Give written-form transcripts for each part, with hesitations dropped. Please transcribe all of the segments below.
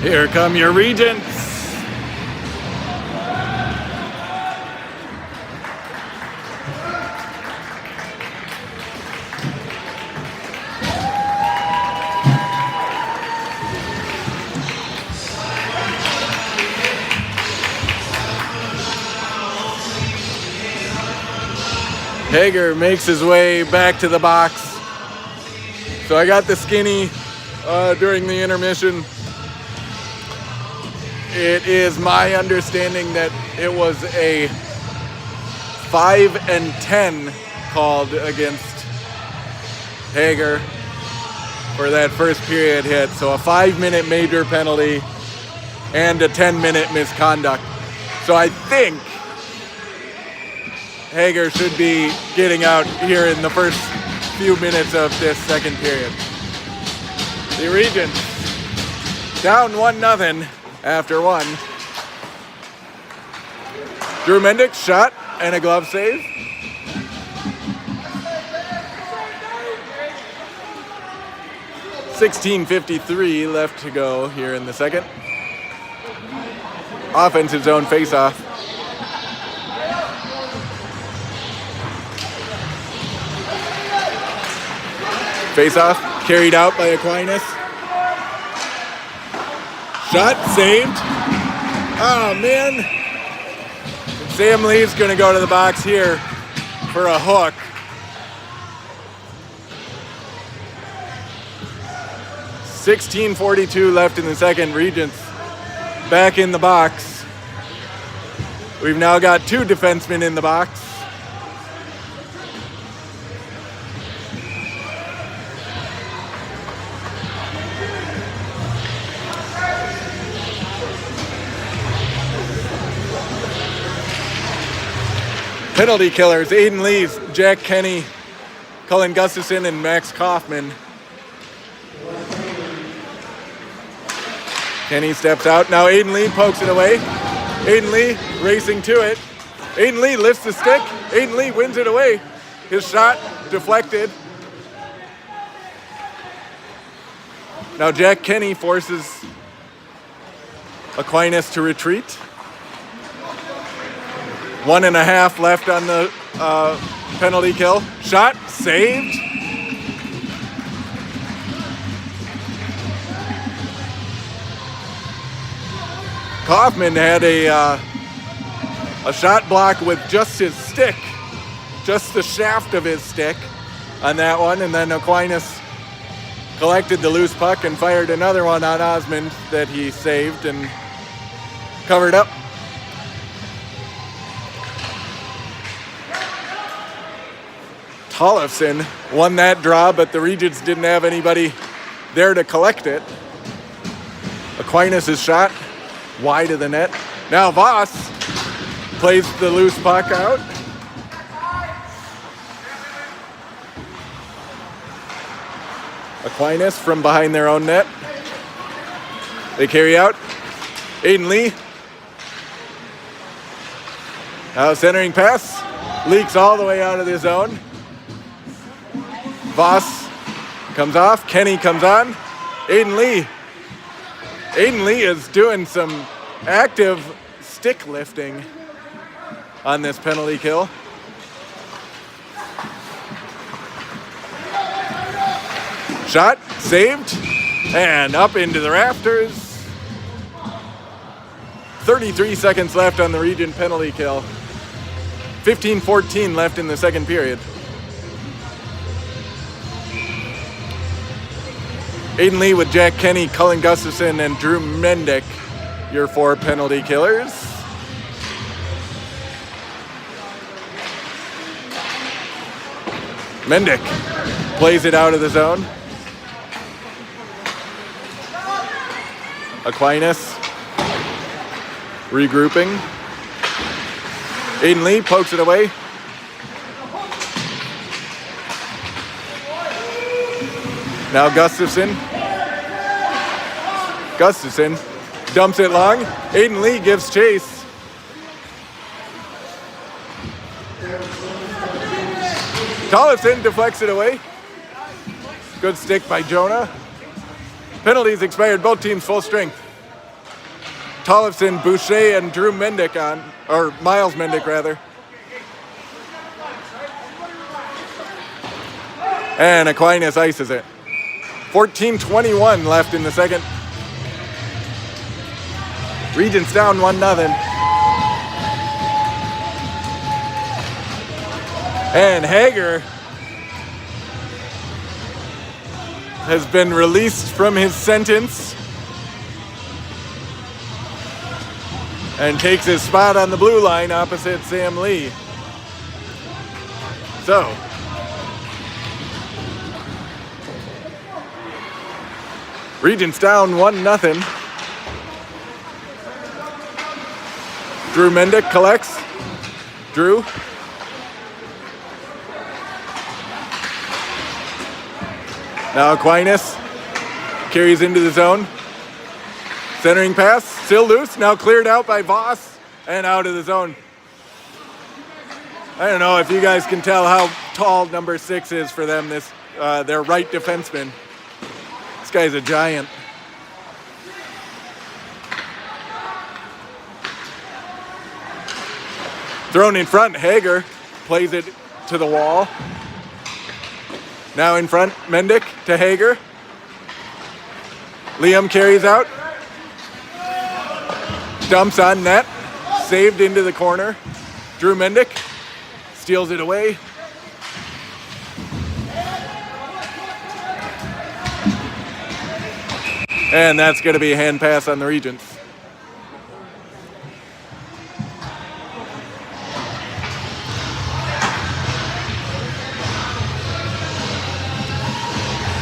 Here come your Regents. Hager makes his way back to the box. So I got the skinny during the intermission. It is my understanding that it was a 5 and 10 called against Hager for that first period hit. So a 5-minute major penalty and a 10-minute misconduct. So I think Hager should be getting out here in the first few minutes of this second period. The Regents down 1-0 after one. Drew Mendick shot and a glove save. .16:53 left to go here in the second. Offensive zone faceoff. Faceoff carried out by Aquinas. Shot saved. Oh man. Sam Lee's gonna go to the box here for a hook. .16:42 left in the second. Regents back in the box. We've now got two defensemen in the box. Penalty killers, Aiden Lees, Jack Kenny, Cullen Gustafson, and Max Kaufman. Kenny steps out. Now Aiden Lee pokes it away. Aiden Lee racing to it. Aiden Lee lifts the stick. Aiden Lee wins it away. His shot deflected. Now Jack Kenny forces Aquinas to retreat. 1.5 left on the penalty kill. Shot saved. Kaufman had a shot block with just his stick, just the shaft of his stick on that one, and then Aquinas collected the loose puck and fired another one on Osmond that he saved and covered up. Tollefson won that draw, but the Regents didn't have anybody there to collect it. Aquinas' shot wide of the net. Now Voss plays the loose puck out. Aquinas from behind their own net. They carry out. Aiden Lee. Now centering pass. Leaks all the way out of the zone. Voss comes off. Kenny comes on. Aiden Lee. Aiden Lee is doing some active stick lifting on this penalty kill. Shot saved and up into the rafters. 33 seconds left on the Regent penalty kill. 15:14 left in the second period. Aiden Lee with Jack Kenny, Cullen Gustafson, and Drew Mendick, your 4 penalty killers. Mendick plays it out of the zone. Aquinas regrouping. Aiden Lee pokes it away. Now Gustafson. Gustafson dumps it long. Aiden Lee gives chase. Tollefson deflects it away. Good stick by Jonah. Penalties expired, both teams full strength. Tollefson, Boucher, and Drew Mendick on, or Miles Mendick rather. And Aquinas ices it. 14:21 left in the second. Regents down 1-0. And Hager has been released from his sentence and takes his spot on the blue line opposite Sam Lee. So, Regents down 1-0. Drew Mendick collects. Drew. Now Aquinas carries into the zone. Centering pass, still loose, now cleared out by Voss and out of the zone. I don't know if you guys can tell how tall number 6 is for them, their right defenseman. This guy's a giant. Thrown in front, Hager plays it to the wall. Now in front, Mendick to Hager. Liam carries out. Dumps on net. Saved into the corner. Drew Mendick steals it away. And that's going to be a hand pass on the Regents.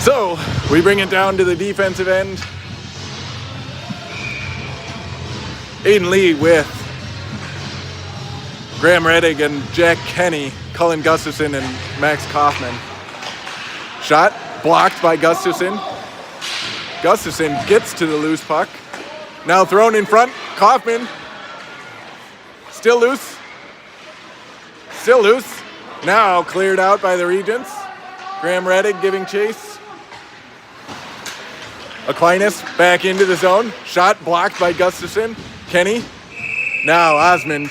So, we bring it down to the defensive end. Aiden Lee with Graham Reddig and Jack Kenny, Cullen Gustafson and Max Kaufman. Shot blocked by Gustafson. Gustafson gets to the loose puck. Now thrown in front, Kaufman. Still loose. Still loose. Now cleared out by the Regents. Graham Reddig giving chase. Aquinas back into the zone. Shot blocked by Gustafson. Kenny. Now Osmond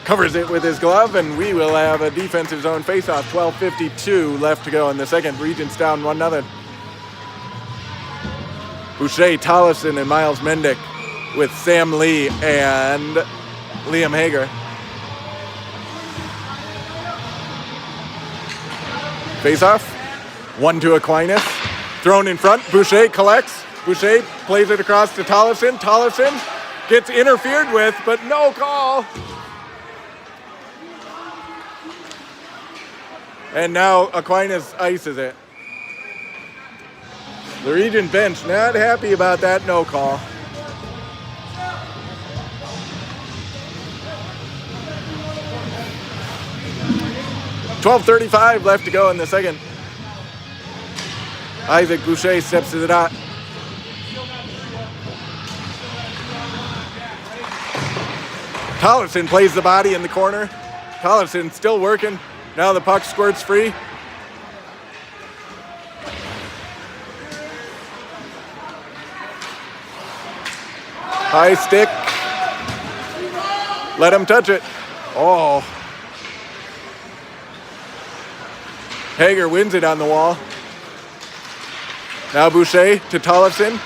covers it with his glove, and we will have a defensive zone faceoff. 12:52 left to go in the second. Regents down 1-0. Boucher, Tollefson, and Miles Mendick with Sam Lee and Liam Hager. Faceoff. 1 to Aquinas. Thrown in front. Boucher collects. Boucher plays it across to Tollefson. Tollefson gets interfered with, but no call. And now Aquinas ices it. The Regent bench not happy about that no call. .12:35 left to go in the second. Isaac Boucher steps to the dot. Tollefson plays the body in the corner. Tollefson still working. Now the puck squirts free. High stick. Let him touch it. Oh. Hager wins it on the wall. Now Boucher to Tollefson.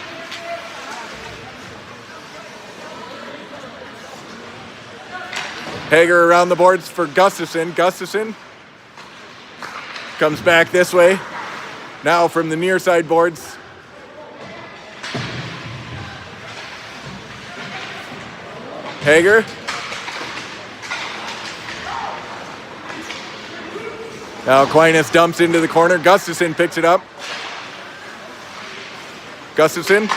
Hager around the boards for Gustafson. Gustafson comes back this way. Now from the near side boards. Hager. Now Aquinas dumps into the corner. Gustafson picks it up. Gustafson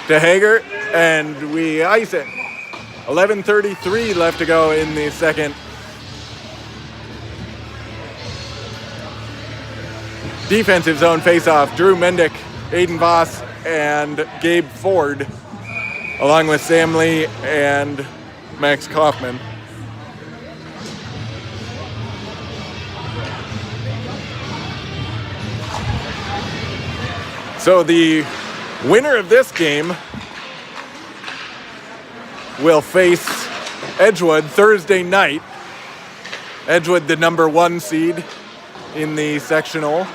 to Hager, and we ice it. 11:33 left to go in the second. Defensive zone faceoff. Drew Mendick, Aiden Voss, and Gabe Ford, along with Sam Lee and Max Kaufman. So the winner of this game will face Edgewood Thursday night. Edgewood, the number 1 seed in the sectional.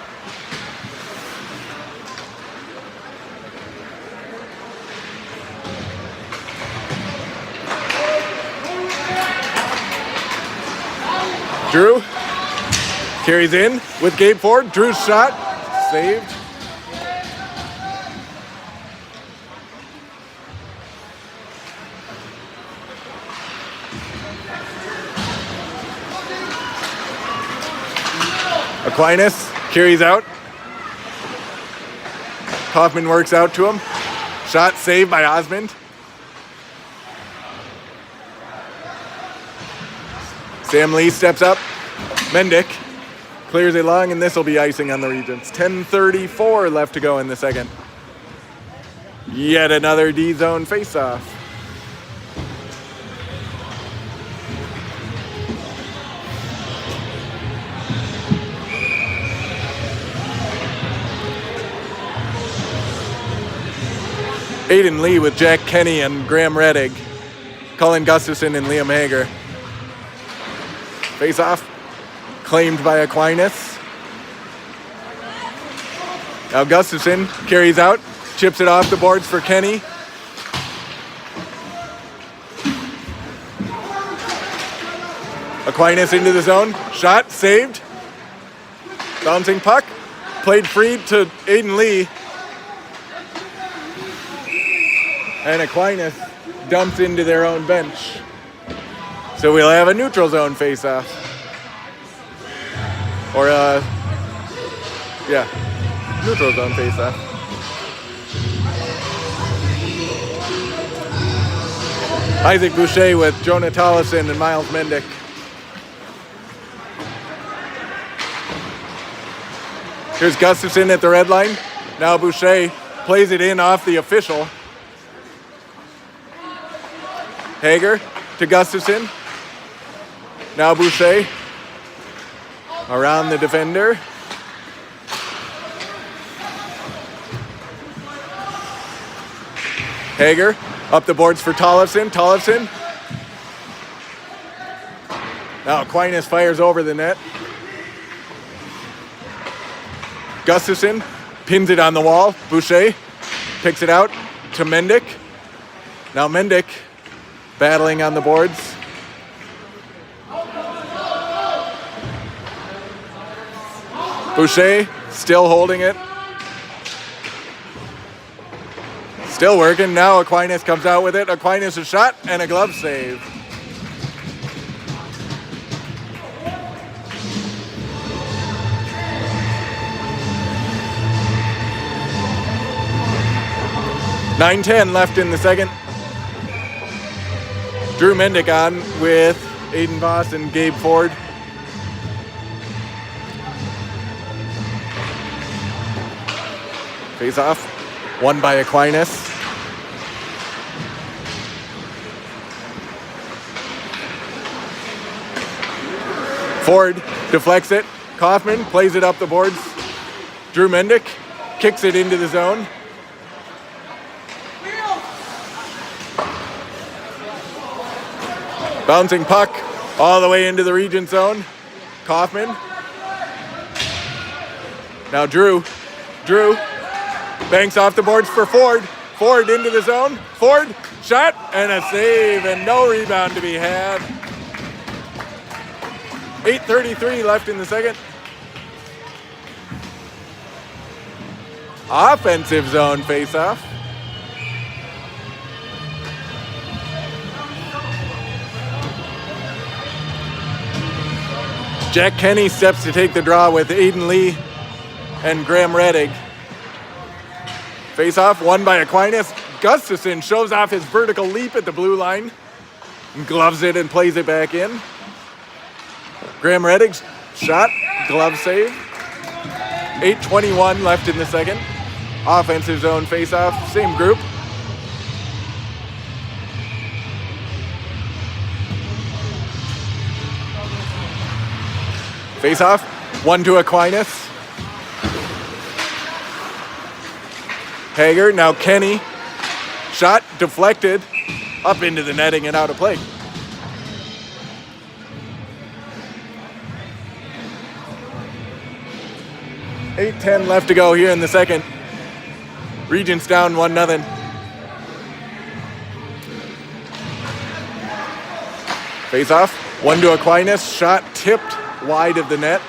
Drew carries in with Gabe Ford. Drew's shot saved. Aquinas carries out. Kaufman works out to him. Shot saved by Osmond. Sam Lee steps up. Mendick clears it long, and this will be icing on the Regents. 10:34 left to go in the second. Yet another D-zone faceoff. Aiden Lee with Jack Kenny and Graham Reddig. Colin Gustafson and Liam Hager. Face off, claimed by Aquinas. Now Gustafson carries out, chips it off the boards for Kenny. Aquinas into the zone, shot saved. Bouncing puck, played free to Aiden Lee. And Aquinas dumps into their own bench. So we'll have a neutral zone face-off. Or neutral zone face-off. Isaac Boucher with Jonah Tollefson and Miles Mendick. Here's Gustafson at the red line. Now Boucher plays it in off the official. Hager to Gustafson. Now Boucher around the defender. Hager up the boards for Tollefson. Tollefson. Now Aquinas fires over the net. Gustafson pins it on the wall. Boucher picks it out to Mendick. Now Mendick battling on the boards. Boucher still holding it. Still working. Now Aquinas comes out with it. Aquinas a shot and a glove save. .9:10 left in the second. Drew Mendick on with Aiden Voss and Gabe Ford. Face off, won by Aquinas. Ford deflects it. Kaufman plays it up the boards. Drew Mendick kicks it into the zone. Bouncing puck all the way into the Regent zone. Kaufman. Now Drew banks off the boards for Ford. Ford into the zone. Ford, shot, and a save, and no rebound to be had. 8:33 left in the second. Offensive zone face-off. Jack Kenny steps to take the draw with Aiden Lee and Graham Reddig. Face-off won by Aquinas. Gustafson shows off his vertical leap at the blue line. Gloves it and plays it back in. Graham Reddig's shot, glove save. 8:21 left in the second. Offensive zone face-off, same group. Face-off, one to Aquinas. Hager, now Kenny. Shot deflected. up into the netting and out of play. .8:10 left to go here in the second. Regents down 1-0. Face off. 1 to Aquinas. Shot tipped wide of the net.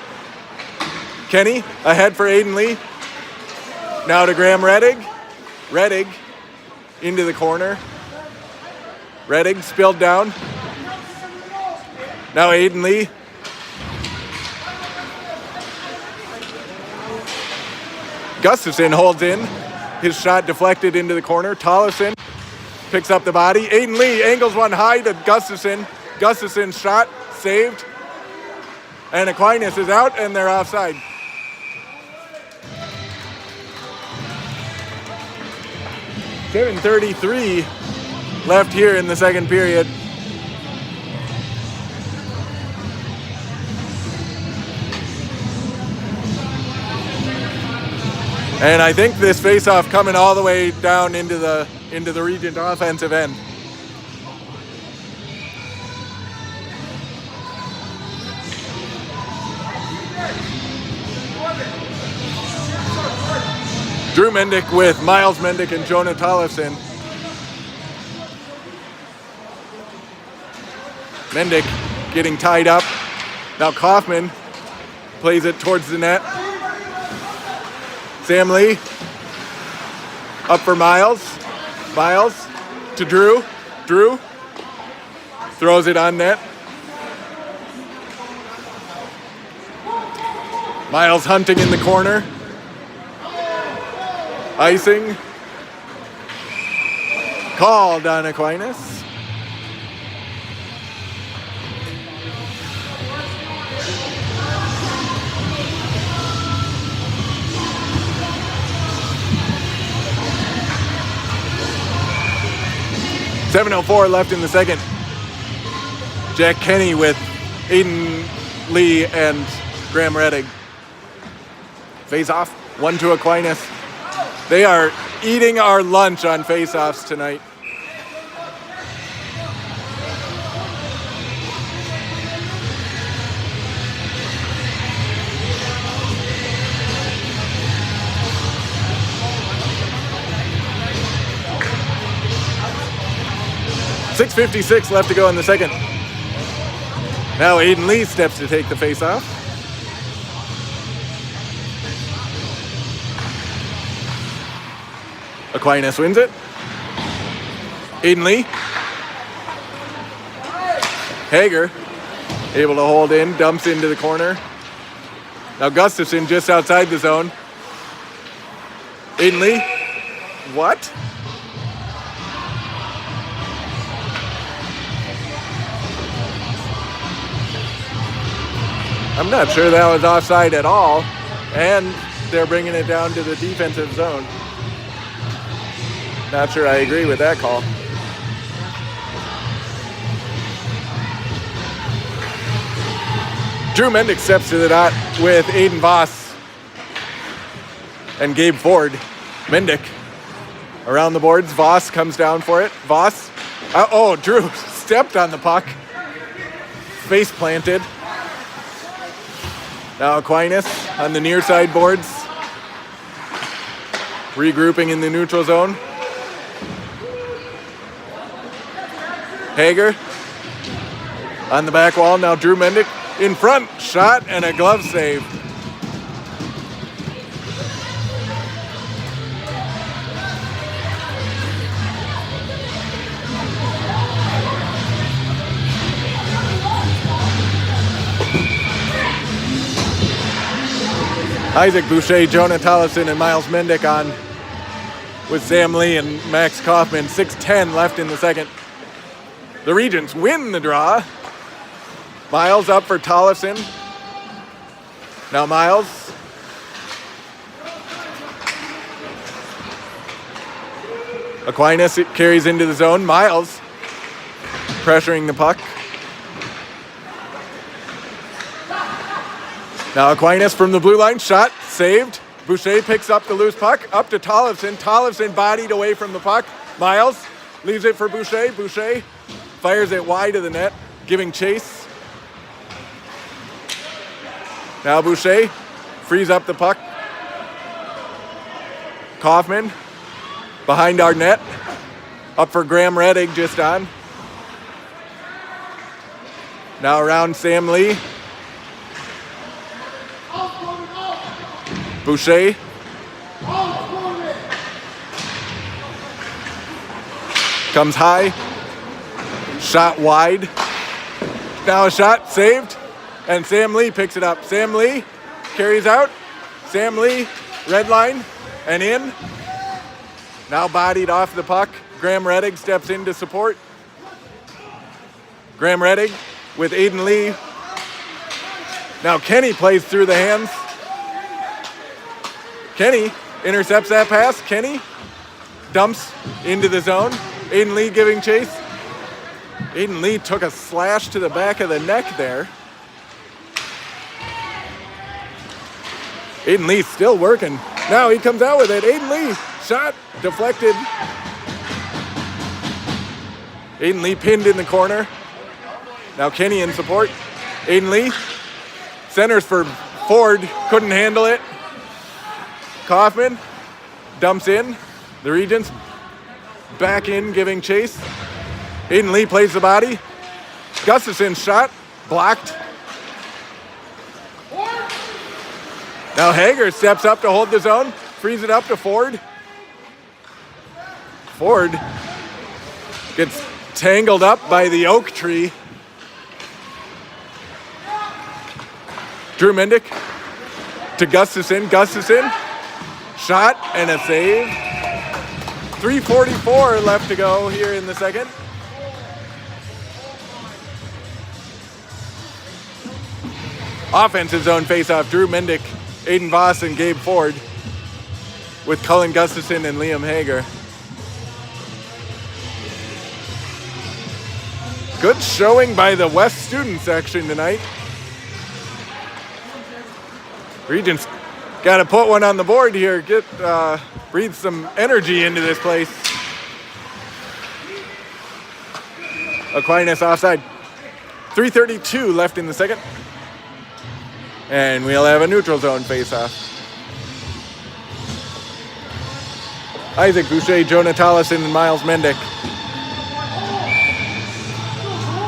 Kenny ahead for Aiden Lee. Now to Graham Reddig. Reddig into the corner. Reddig spilled down. Now Aiden Lee. Gustafson holds in. His shot deflected into the corner. Tollefson picks up the body. Aiden Lee angles one high to Gustafson. Gustafson's shot saved. And Aquinas is out and they're offside. .7:33 left here in the second period. And I think this face-off coming all the way down into the Regent offensive end. Drew Mendick with Miles Mendick and Jonah Tollefson. Mendick getting tied up. Now Kaufman plays it towards the net. Sam Lee up for Miles. Miles to Drew. Drew throws it on net. Miles hunting in the corner. Icing called on Aquinas. .7:04 left in the second. Jack Kenny with Aiden Lee and Graham Reddig. Face off, 1 to Aquinas. They are eating our lunch on face-offs tonight. .6:56 left to go in the second. Now Aiden Lee steps to take the face-off. Aquinas wins it. Aiden Lee. Hager able to hold in, dumps into the corner. Now Gustafson just outside the zone. Aiden Lee. What? I'm not sure that was offside at all. And they're bringing it down to the defensive zone. Not sure I agree with that call. Drew Mendick steps to the dot with Aiden Voss and Gabe Ford. Mendick around the boards. Voss comes down for it. Voss. Drew stepped on the puck. Face planted. Now Aquinas on the near side boards. Regrouping in the neutral zone. Hager on the back wall. Now Drew Mendick in front. Shot and a glove save. Isaac Boucher, Jonah Tollefson, and Miles Mendick on with Sam Lee and Max Kaufman. 6:10 left in the second. The Regents win the draw. Miles up for Tollefson. Now Miles. Aquinas carries into the zone. Miles pressuring the puck. Now Aquinas from the blue line. Shot saved. Boucher picks up the loose puck. Up to Tollefson. Tollefson bodied away from the puck. Miles leaves it for Boucher. Boucher fires it wide of the net, giving chase. Now Boucher frees up the puck. Kaufman behind our net. Up for Graham Reddig just on. Now around Sam Lee. Boucher. Comes high. Shot wide. Now a shot saved. And Sam Lee picks it up. Sam Lee carries out. Sam Lee, red line and in. Now bodied off the puck. Graham Reddig steps in to support. Graham Reddig with Aiden Lee. Now Kenny plays through the hands. Kenny intercepts that pass. Kenny dumps into the zone. Aiden Lee giving chase. Aiden Lee took a slash to the back of the neck there. Aiden Lee still working. Now he comes out with it. Aiden Lee, shot deflected. Aiden Lee pinned in the corner. Now Kenny in support. Aiden Lee centers for Ford, couldn't handle it. Kaufman dumps in. The Regents back in, giving chase. Aiden Lee plays the body. Gustafson's shot blocked. Now Hager steps up to hold the zone, frees it up to Ford. Ford gets tangled up by the oak tree. Drew Mendick to Gustafson. Gustafson, shot and a save. 3:44 left to go here in the second. Offensive zone faceoff. Drew Mendick, Aiden Voss, and Gabe Ford with Cullen Gustafson and Liam Hager. Good showing by the West student section tonight. Regents got to put one on the board here. Breathe some energy into this place. Aquinas offside. 3:32 left in the second. And we'll have a neutral zone face-off. Isaac Boucher, Jonah Tollison, and Miles Mendick.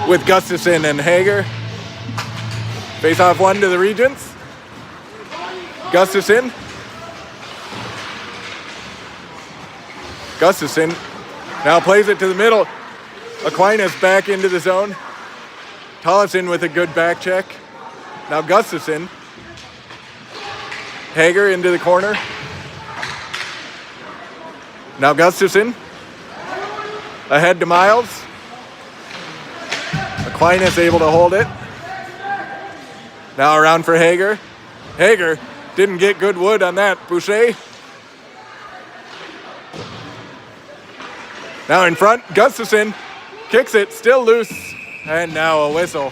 With Gustafson and Hager. Face-off one to the Regents. Gustafson. Gustafson now plays it to the middle. Aquinas back into the zone. Tollison with a good back check. Now Gustafson. Hager into the corner. Now Gustafson. Ahead to Miles. Aquinas able to hold it. Now around for Hager. Hager didn't get good wood on that. Boucher. Now in front, Gustafson kicks it, still loose, and now a whistle.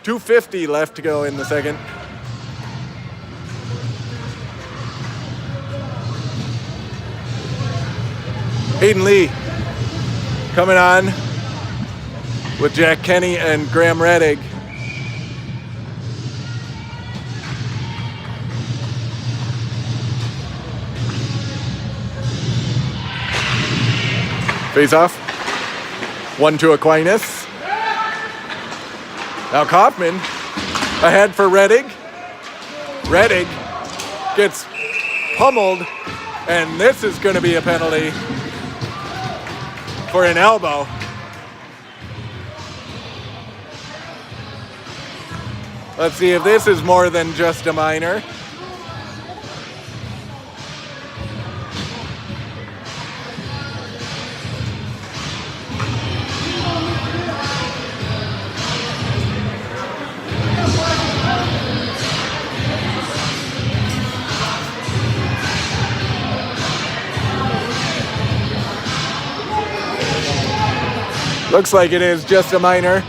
2:50 left to go in the second. Aiden Lee coming on with Jack Kenny and Graham Reddig. Face off. 1 to Aquinas. Now Kaufman ahead for Reddig. Reddig gets pummeled, and this is going to be a penalty for an elbow. Let's see if this is more than just a minor. Looks like it is just a minor.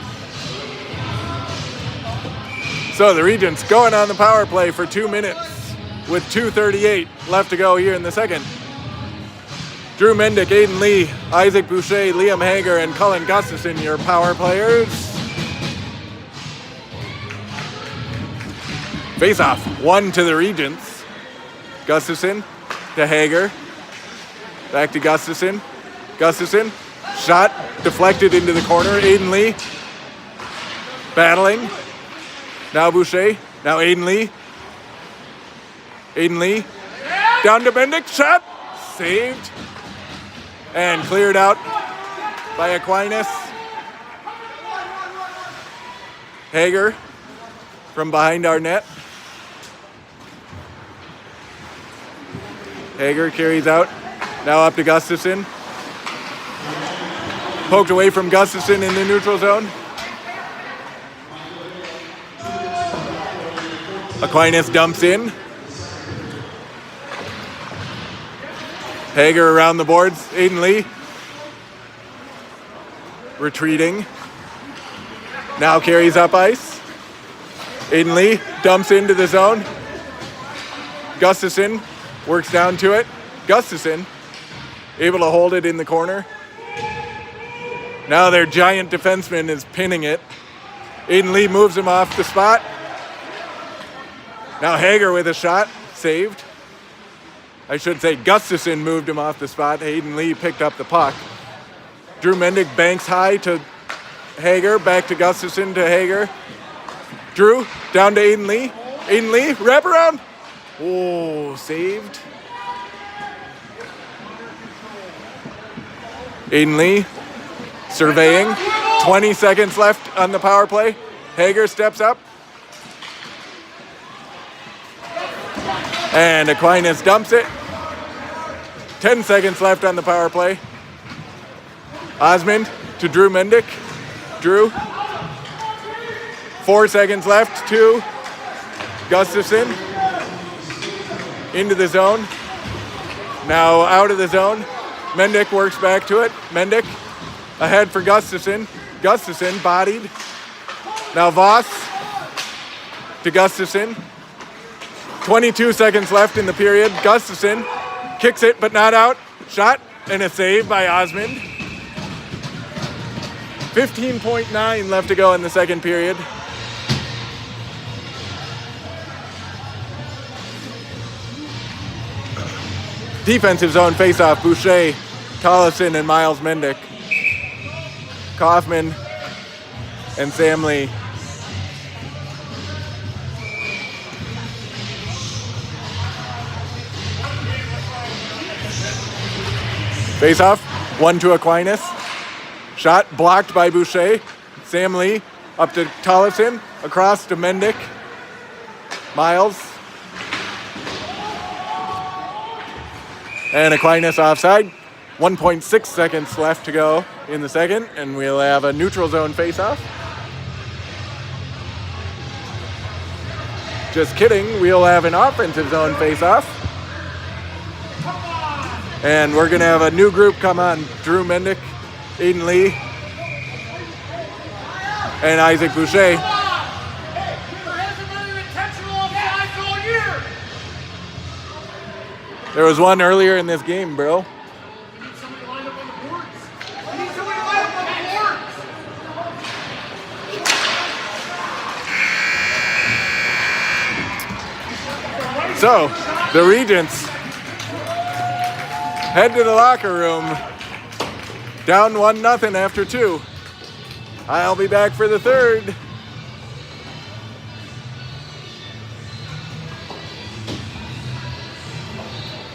So the Regents going on the power play for 2 minutes with 2:38 left to go here in the second. Drew Mendick, Aiden Lee, Isaac Boucher, Liam Hager, and Cullen Gustafson, your power players. Face-off, 1 to the Regents. Gustafson to Hager. Back to Gustafson. Gustafson, shot deflected into the corner. Aiden Lee battling. Now Boucher. Now Aiden Lee. Aiden Lee down to Mendick. Shot saved and cleared out by Aquinas. Hager from behind our net. Hager carries out. Now up to Gustafson. Poked away from Gustafson in the neutral zone. Aquinas dumps in. Hager around the boards. Aiden Lee. Retreating. Now carries up ice. Aiden Lee dumps into the zone. Gustafson works down to it. Gustafson able to hold it in the corner. Now their giant defenseman is pinning it. Aiden Lee moves him off the spot. Now Hager with a shot, saved. I should say Gustafson moved him off the spot. Aiden Lee picked up the puck. Drew Mendick banks high to Hager, back to Gustafson to Hager. Drew, down to Aiden Lee. Aiden Lee, wraparound. Oh, saved. Aiden Lee, surveying. 20 seconds left on the power play. Hager steps up. And Aquinas dumps it. 10 seconds left on the power play. Osmond to Drew Mendick. Drew. 4 seconds left to Gustafson. Into the zone. Now out of the zone. Mendick works back to it. Mendick ahead for Gustafson. Gustafson bodied. Now Voss to Gustafson. 22 seconds left in the period. Gustafson kicks it, but not out. Shot and a save by Osmond. 15.9 left to go in the second period. Defensive zone faceoff. Boucher, Tollefson, and Miles Mendick. Kaufman and Sam Lee. Face-off, 1 to Aquinas. Shot blocked by Boucher. Sam Lee up to Tollefson, across to Mendick. Miles. And Aquinas offside. 1.6 seconds left to go in the second, and we'll have a neutral zone face-off. Just kidding, we'll have an offensive zone face-off. And we're going to have a new group come on. Drew Mendick, Aiden Lee, and Isaac Boucher. There was one earlier in this game, bro. So, the Regents head to the locker room, down 1-0 after 2. I'll be back for the third.